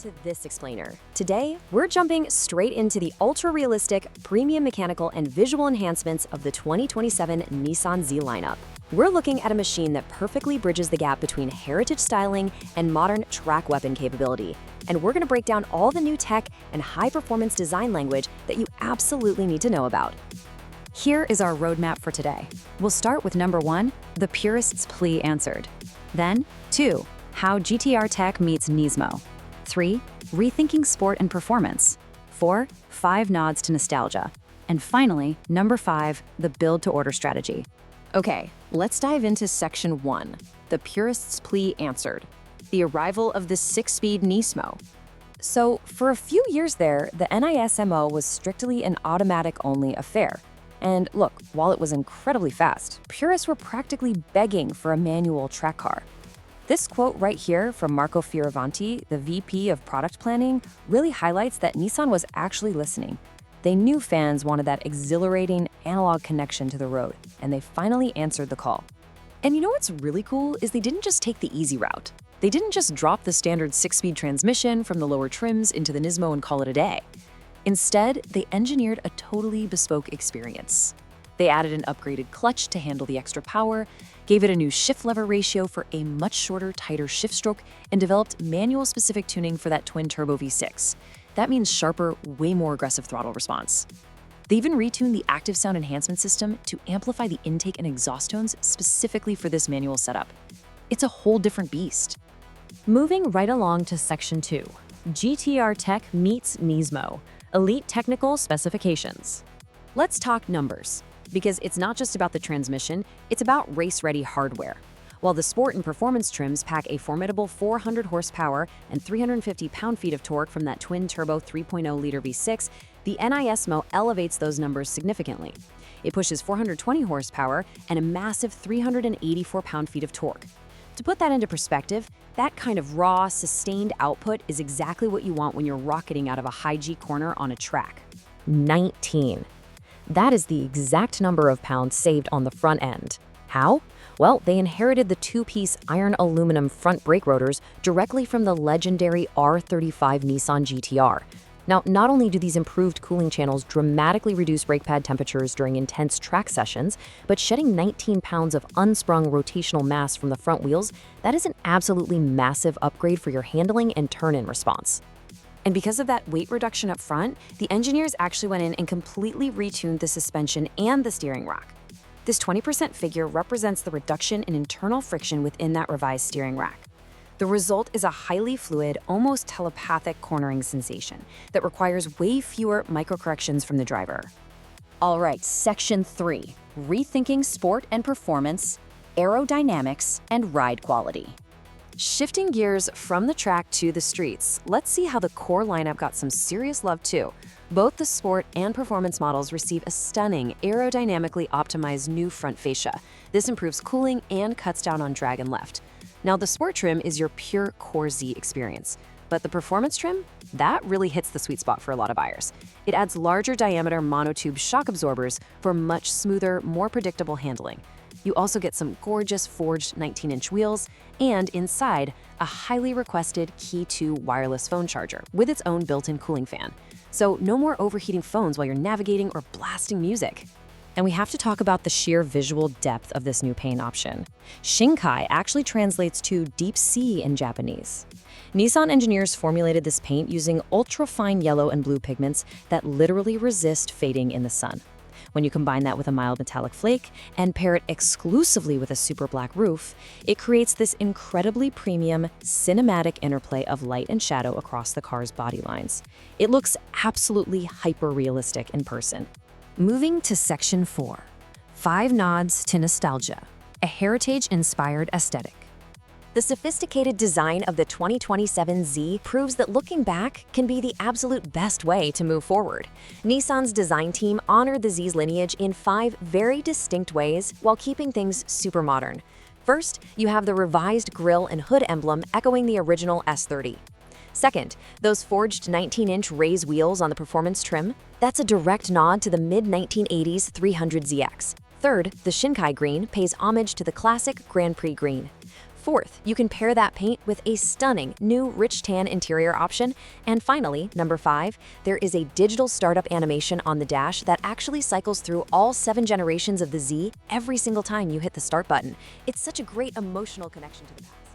to this explainer. Today, we're jumping straight into the ultra-realistic, premium mechanical and visual enhancements of the 2027 Nissan Z lineup. We're looking at a machine that perfectly bridges the gap between heritage styling and modern track weapon capability. And we're going to break down all the new tech and high-performance design language that you absolutely need to know about. Here is our roadmap for today. We'll start with number 1, the purist's plea answered. Then, 2, how GT-R tech meets NISMO. 3, rethinking sport and performance. 4, 5 nods to nostalgia. And finally, number 5, the build-to-order strategy. Okay, let's dive into section 1, the purist's plea answered, the arrival of the 6-speed NISMO. So, for a few years there, the NISMO was strictly an automatic-only affair. And look, while it was incredibly fast, purists were practically begging for a manual track car. This quote right here from Marco Fioravanti, the VP of Product Planning, really highlights that Nissan was actually listening. They knew fans wanted that exhilarating analog connection to the road, and they finally answered the call. And you know what's really cool is they didn't just take the easy route. They didn't just drop the standard 6-speed transmission from the lower trims into the NISMO and call it a day. Instead, they engineered a totally bespoke experience. They added an upgraded clutch to handle the extra power, gave it a new shift lever ratio for a much shorter, tighter shift stroke, and developed manual-specific tuning for that twin-turbo V6. That means sharper, way more aggressive throttle response. They even retuned the active sound enhancement system to amplify the intake and exhaust tones specifically for this manual setup. It's a whole different beast. Moving right along to section 2, GT-R tech meets NISMO, elite technical specifications. Let's talk numbers, because it's not just about the transmission, it's about race-ready hardware. While the sport and performance trims pack a formidable 400 horsepower and 350 pound-feet of torque from that twin-turbo 3.0-liter V6, the NISMO elevates those numbers significantly. It pushes 420 horsepower and a massive 384 pound-feet of torque. To put that into perspective, that kind of raw, sustained output is exactly what you want when you're rocketing out of a high-G corner on a track. 19. That is the exact number of pounds saved on the front end. How? Well, they inherited the 2-piece iron aluminum front brake rotors directly from the legendary R35 Nissan GT-R. Now, not only do these improved cooling channels dramatically reduce brake pad temperatures during intense track sessions, but shedding 19 pounds of unsprung rotational mass from the front wheels, that is an absolutely massive upgrade for your handling and turn-in response. And because of that weight reduction up front, the engineers actually went in and completely retuned the suspension and the steering rack. This 20% figure represents the reduction in internal friction within that revised steering rack. The result is a highly fluid, almost telepathic cornering sensation that requires way fewer microcorrections from the driver. All right, section 3, rethinking sport and performance, aerodynamics, and ride quality. Shifting gears from the track to the streets, let's see how the core lineup got some serious love too. Both the sport and performance models receive a stunning, aerodynamically optimized new front fascia. This improves cooling and cuts down on drag and lift. Now, the sport trim is your pure Core Z experience, but the performance trim, that really hits the sweet spot for a lot of buyers. It adds larger diameter monotube shock absorbers for much smoother, more predictable handling. You also get some gorgeous forged 19-inch wheels, and inside, a highly requested Key 2 wireless phone charger with its own built-in cooling fan. So no more overheating phones while you're navigating or blasting music. And we have to talk about the sheer visual depth of this new paint option. Shinkai actually translates to deep sea in Japanese. Nissan engineers formulated this paint using ultra-fine yellow and blue pigments that literally resist fading in the sun. When you combine that with a mild metallic flake and pair it exclusively with a super black roof, it creates this incredibly premium, cinematic interplay of light and shadow across the car's body lines. It looks absolutely hyper-realistic in person. Moving to section 4, 5 nods to nostalgia, a heritage-inspired aesthetic. The sophisticated design of the 2027 Z proves that looking back can be the absolute best way to move forward. Nissan's design team honored the Z's lineage in 5 very distinct ways while keeping things super modern. First, you have the revised grille and hood emblem echoing the original S30. Second, those forged 19-inch raised wheels on the performance trim, that's a direct nod to the mid-1980s 300ZX. Third, the Shinkai green pays homage to the classic Grand Prix green. Fourth, you can pair that paint with a stunning new rich tan interior option. And finally, number 5, there is a digital startup animation on the dash that actually cycles through all 7 generations of the Z every single time you hit the start button. It's such a great emotional connection to the past.